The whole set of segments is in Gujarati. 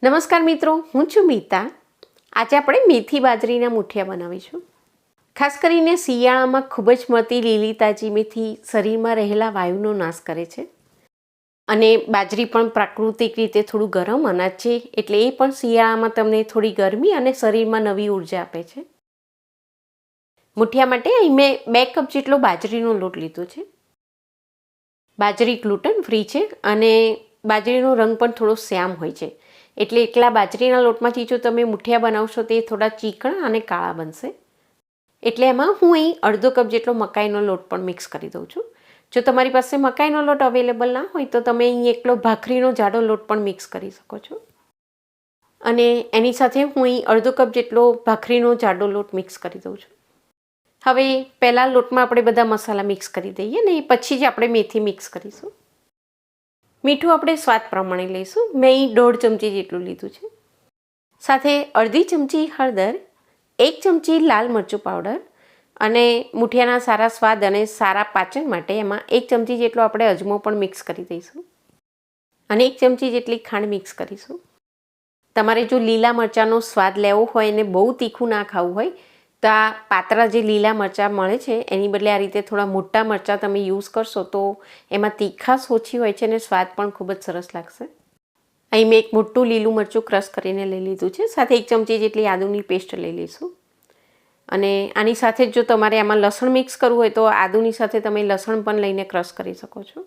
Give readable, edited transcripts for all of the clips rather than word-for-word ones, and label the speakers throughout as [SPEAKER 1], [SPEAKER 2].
[SPEAKER 1] નમસ્કાર મિત્રો, હું છું મીતા. આજે આપણે મેથી બાજરીના મુઠિયા બનાવીશું. ખાસ કરીને શિયાળામાં ખૂબ જ મળતી લીલી તાજી મેથી શરીરમાં રહેલા વાયુનો નાશ કરે છે અને બાજરી પણ પ્રાકૃતિક રીતે થોડું ગરમ અનાજ છે, એટલે એ પણ શિયાળામાં તમને થોડી ગરમી અને શરીરમાં નવી ઉર્જા આપે છે. મુઠિયા માટે અહીં મેં 2 કપ જેટલો બાજરીનો લોટ લીધો છે. બાજરી ગ્લુટન ફ્રી છે અને બાજરીનો રંગ પણ થોડો શ્યામ હોય છે, એટલે એકલા બાજરીના લોટમાંથી જો તમે મુઠિયા બનાવશો તે થોડા ચીકણા અને કાળા બનશે. એટલે એમાં હું અહીં અડધો કપ જેટલો મકાઈનો લોટ પણ મિક્સ કરી દઉં છું. જો તમારી પાસે મકાઈનો લોટ અવેલેબલ ના હોય તો તમે અહીં એકલો ભાખરીનો જાડો લોટ પણ મિક્સ કરી શકો છો. અને એની સાથે હું અહીં અડધો કપ જેટલો ભાખરીનો જાડો લોટ મિક્સ કરી દઉં છું. હવે પહેલાં લોટમાં આપણે બધા મસાલા મિક્સ કરી દઈએ ને પછી જ આપણે મેથી મિક્સ કરીશું. મીઠું આપણે સ્વાદ પ્રમાણે લઈશું. મેં અહીં 1.5 ચમચી જેટલું લીધું છે. સાથે અડધી ચમચી હળદર, 1 ચમચી લાલ મરચું પાવડર અને મુઠિયાના સારા સ્વાદ અને સારા પાચન માટે એમાં 1 ચમચી જેટલો આપણે અજમો પણ મિક્સ કરી દઈશું અને 1 ચમચી જેટલી ખાંડ મિક્સ કરીશું. તમારે જો લીલા મરચાંનો સ્વાદ લેવો હોય અને બહુ તીખું ના ખાવું હોય તો આ પાતળા જે લીલા મરચાં મળે છે એની બદલે આ રીતે થોડા મોટા મરચાં તમે યુઝ કરશો તો એમાં તીખાશ ઓછી હોય છે અને સ્વાદ પણ ખૂબ જ સરસ લાગશે. અહીં મેં એક મોટું લીલું મરચું ક્રશ કરીને લઈ લીધું છે. સાથે 1 ચમચી જેટલી આદુની પેસ્ટ લઈ લઈશું. અને આની સાથે જો તમારે આમાં લસણ મિક્સ કરવું હોય તો આદુની સાથે તમે લસણ પણ લઈને ક્રશ કરી શકો છો.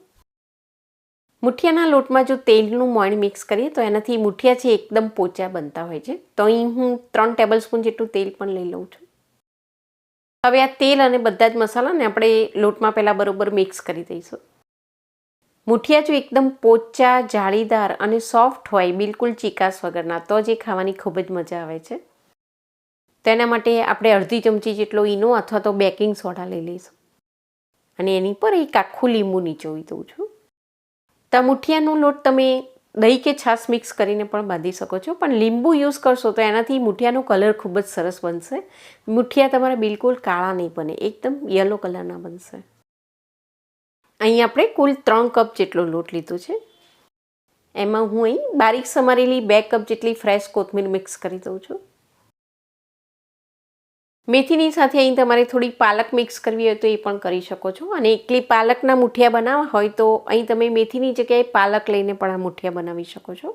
[SPEAKER 1] મુઠિયાના લોટમાં જો તેલનું મોણ મિક્સ કરીએ તો એનાથી મુઠિયા છે એકદમ પોચા બનતા હોય છે. તો અહીં હું 3 ટેબલસ્પૂન જેટલું તેલ પણ લઈ લઉં છું. હવે આ તેલ અને બધા જ મસાલાને આપણે લોટમાં પહેલાં બરોબર મિક્સ કરી દઈશું. મુઠિયા જો એકદમ પોચા, જાળીદાર અને સોફ્ટ હોય, બિલકુલ ચીકાશ વગરના, તો જ એ ખાવાની ખૂબ જ મજા આવે છે. તેના માટે આપણે અડધી ચમચી જેટલો ઈનો અથવા તો બેકિંગ સોડા લઈ લઈશું અને એની પર એક આખું લીંબુ નીચોવી દઉં છું. તો મુઠિયાનો લોટ તમે દહીં કે છાશ મિક્સ કરીને પણ બાંધી શકો છો, પણ લીંબુ યુઝ કરશો તો એનાથી મુઠિયાનો કલર ખૂબ જ સરસ બનશે. મુઠિયા તમારા બિલકુલ કાળા નહીં બને, એકદમ યલો કલરના બનશે. અહીં આપણે કુલ 3 કપ જેટલો લોટ લીધો છે. એમાં હું અહીં બારીક સમારેલી 2 કપ જેટલી ફ્રેશ કોથમીર મિક્સ કરી દઉં છું. મેથીની સાથે અહીં તમારે થોડી પાલક મિક્સ કરવી હોય તો એ પણ કરી શકો છો. અને એકલી પાલકના મુઠિયા બનાવવા હોય તો અહીં તમે મેથીની જગ્યાએ પાલક લઈને પણ આ મુઠિયા બનાવી શકો છો.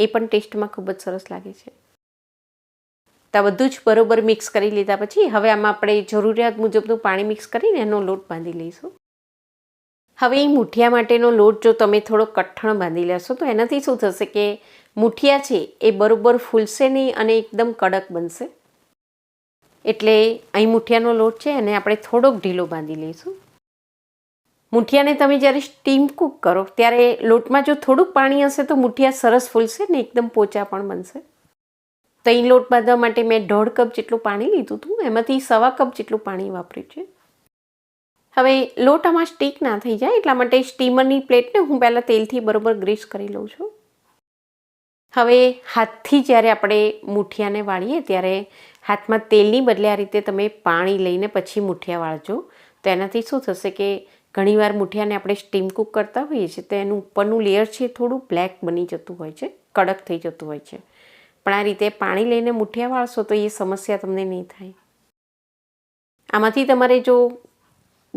[SPEAKER 1] એ પણ ટેસ્ટમાં ખૂબ જ સરસ લાગે છે. તો આ બધું જ બરોબર મિક્સ કરી લીધા પછી હવે આમાં આપણે જરૂરિયાત મુજબનું પાણી મિક્સ કરીને એનો લોટ બાંધી લઈશું. હવે એ મુઠિયા માટેનો લોટ જો તમે થોડો કઠણ બાંધી લેશો તો એનાથી શું થશે કે મુઠિયા છે એ બરોબર ફૂલશે નહીં અને એકદમ કડક બનશે. એટલે અહીં મુઠિયાનો લોટ છે અને આપણે થોડોક ઢીલો બાંધી લઈશું. મુઠિયાને તમે જ્યારે સ્ટીમ કૂક કરો ત્યારે લોટમાં જો થોડુંક પાણી હશે તો મુઠિયા સરસ ફૂલશે ને એકદમ પોચા પણ બનશે. તો અહીં લોટ બાંધવા માટે મેં 1.5 કપ જેટલું પાણી લીધું હતું, એમાંથી 1.25 કપ જેટલું પાણી વાપર્યું છે. હવે લોટ આમાં સ્ટીક ના થઈ જાય એટલા માટે સ્ટીમરની પ્લેટને હું પહેલાં તેલથી બરોબર ગ્રીસ કરી લઉં છું. હવે હાથથી જ્યારે આપણે મુઠિયાને વાળીએ ત્યારે હાથમાં તેલની બદલે આ રીતે તમે પાણી લઈને પછી મુઠિયા વાળજો. તો એનાથી શું થશે કે ઘણીવાર મુઠિયાને આપણે સ્ટીમ કૂક કરતા હોઈએ છીએ તો એનું ઉપરનું લેયર છે થોડું બ્લેક બની જતું હોય છે, કડક થઈ જતું હોય છે. પણ આ રીતે પાણી લઈને મુઠિયા વાળશો તો એ સમસ્યા તમને નહીં થાય. આમાંથી તમારે જો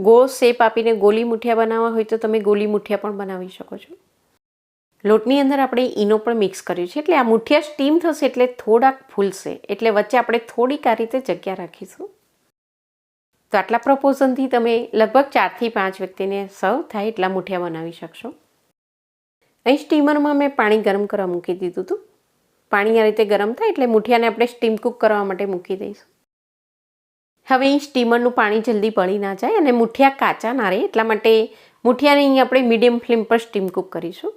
[SPEAKER 1] ગોળ શેપ આપીને ગોલી મુઠિયા બનાવવા હોય તો તમે ગોલી મુઠિયા પણ બનાવી શકો છો. લોટની અંદર આપણે ઈનો પણ મિક્સ કર્યું છે એટલે આ મુઠિયા સ્ટીમ થશે એટલે થોડાક ફૂલશે, એટલે વચ્ચે આપણે થોડીક આ રીતે જગ્યા રાખીશું. તો આટલા પ્રપોર્શનથી તમે લગભગ 4 થી 5 વ્યક્તિને સર્વ થાય એટલા મુઠિયા બનાવી શકશો. અહીં સ્ટીમરમાં મેં પાણી ગરમ કરવા મૂકી દીધું હતું. પાણી આ રીતે ગરમ થાય એટલે મુઠિયાને આપણે સ્ટીમ કૂક કરવા માટે મૂકી દઈશું. હવે અહીં સ્ટીમરનું પાણી જલ્દી બળી ના જાય અને મુઠિયા કાચા ના રહે એટલા માટે મુઠિયાને અહીં આપણે મીડિયમ ફ્લેમ પર સ્ટીમ કૂક કરીશું.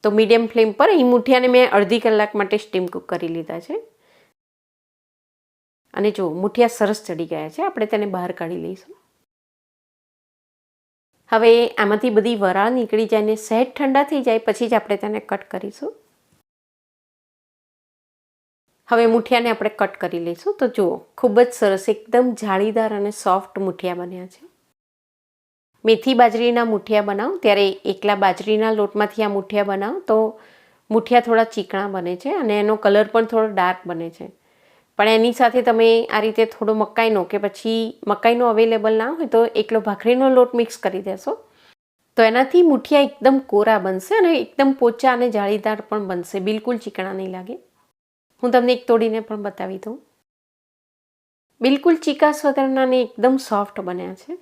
[SPEAKER 1] તો મીડિયમ ફ્લેમ પર અહીં મુઠિયાને મેં અડધી કલાક માટે સ્ટીમ કૂક કરી લીધા છે. અને જો મુઠિયા સરસ ચડી ગયા છે, આપણે તેને બહાર કાઢી લઈશું. હવે આમાંથી બધી વરાળ નીકળી જાય અને સહેજ ઠંડા થઈ જાય પછી જ આપણે તેને કટ કરીશું. હવે મુઠિયાને આપણે કટ કરી લઈશું. તો જુઓ ખૂબ જ સરસ એકદમ જાળીદાર અને સોફ્ટ મુઠિયા બન્યા છે. મેથી બાજરીના મુઠિયા બનાવો ત્યારે એકલા બાજરીના લોટમાંથી આ મુઠિયા બનાવો તો મુઠિયા થોડા ચીકણા બને છે અને એનો કલર પણ થોડો ડાર્ક બને છે. પણ એની સાથે તમે આ રીતે થોડો મકાઈનો કે પછી મકાઈનો અવેલેબલ ના હોય તો એકલો ભાખરીનો લોટ મિક્સ કરી દેશો તો એનાથી મુઠિયા એકદમ કોરા બનશે અને એકદમ પોચા અને જાળીદાર પણ બનશે, બિલકુલ ચીકણા નહીં લાગે. હું તમને એક તોડીને પણ બતાવી દઉં. બિલકુલ ચીકાશ વગરના ને એકદમ સોફ્ટ બન્યા છે.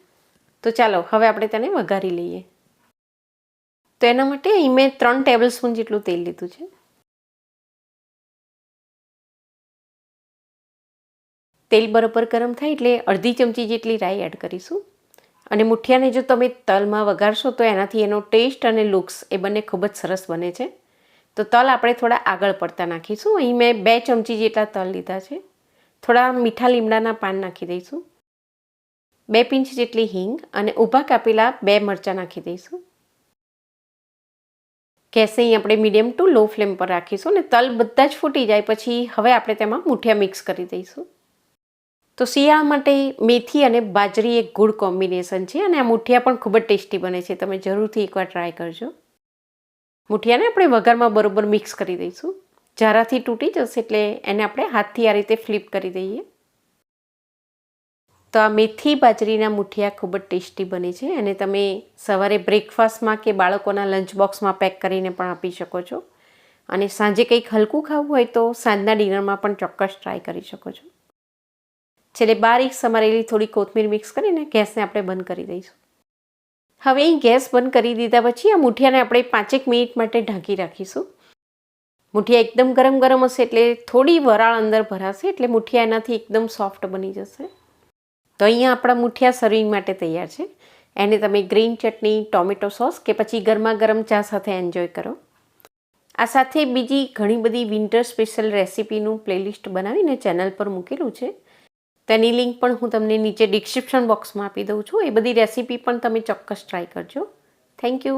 [SPEAKER 1] તો ચાલો હવે આપણે તેને વઘારી લઈએ. તો એના માટે અહીં મેં 3 ટેબલ સ્પૂન જેટલું તેલ લીધું છે. તેલ બરાબર ગરમ થાય એટલે અડધી ચમચી જેટલી રાઈ એડ કરીશું. અને મુઠિયાને જો તમે તલમાં વઘારશો તો એનાથી એનો ટેસ્ટ અને લુક્સ એ બંને ખૂબ જ સરસ બને છે. તો તલ આપણે થોડા આગળ પડતા નાખીશું. અહીં મેં 2 ચમચી જેટલા તલ લીધા છે. થોડા મીઠા લીમડાના પાન નાખી દઈશું. 2 પિંચ જેટલી હિંગ અને ઊભા કાપેલા 2 મરચાં નાખી દઈશું. ગેસ અહીં આપણે મીડિયમ ટુ લો ફ્લેમ પર રાખીશું અને તલ બધા જ ફૂટી જાય પછી હવે આપણે તેમાં મુઠિયા મિક્સ કરી દઈશું. તો શિયાળા માટે મેથી અને બાજરી એક ગુડ કોમ્બિનેશન છે અને આ મુઠિયા પણ ખૂબ જ ટેસ્ટી બને છે. તમે જરૂરથી એકવાર ટ્રાય કરજો. મુઠિયાને આપણે વઘારમાં બરોબર મિક્સ કરી દઈશું. જરાથી તૂટી જશે એટલે એને આપણે હાથથી આ રીતે ફ્લિપ કરી દઈએ. તો આ મેથી બાજરીના મુઠિયા ખૂબ જ ટેસ્ટી બને છે અને તમે સવારે બ્રેકફાસ્ટમાં કે બાળકોના લંચ બોક્સમાં પેક કરીને પણ આપી શકો છો. અને સાંજે કંઈક હલકું ખાવું હોય તો સાંજના ડિનરમાં પણ ચોક્કસ ટ્રાય કરી શકો છો. છેલ્લે બારીક સમારેલી થોડી કોથમીર મિક્સ કરીને ગેસને આપણે બંધ કરી દઈશું. હવે અહીં ગેસ બંધ કરી દીધા પછી આ મુઠિયાને આપણે 5 મિનિટ માટે ઢાંકી રાખીશું. મુઠિયા એકદમ ગરમ ગરમ હશે એટલે થોડી વરાળ અંદર ભરાશે એટલે મુઠિયા એનાથી એકદમ સોફ્ટ બની જશે. તો અહીંયા આપણા મુઠિયા સર્વિંગ માટે તૈયાર છે. એને તમે ગ્રીન ચટણી, ટોમેટો સોસ કે પછી ગરમા ગરમ ચા સાથે એન્જોય કરો. આ સાથે બીજી ઘણી બધી વિન્ટર સ્પેશિયલ રેસિપીનું પ્લેલિસ્ટ બનાવીને ચેનલ પર મૂકેલું છે. તેની લિંક પણ હું તમને નીચે ડિસ્ક્રિપ્શન બોક્સમાં આપી દઉં છું. એ બધી રેસિપી પણ તમે ચોક્કસ ટ્રાય કરજો. Thank you.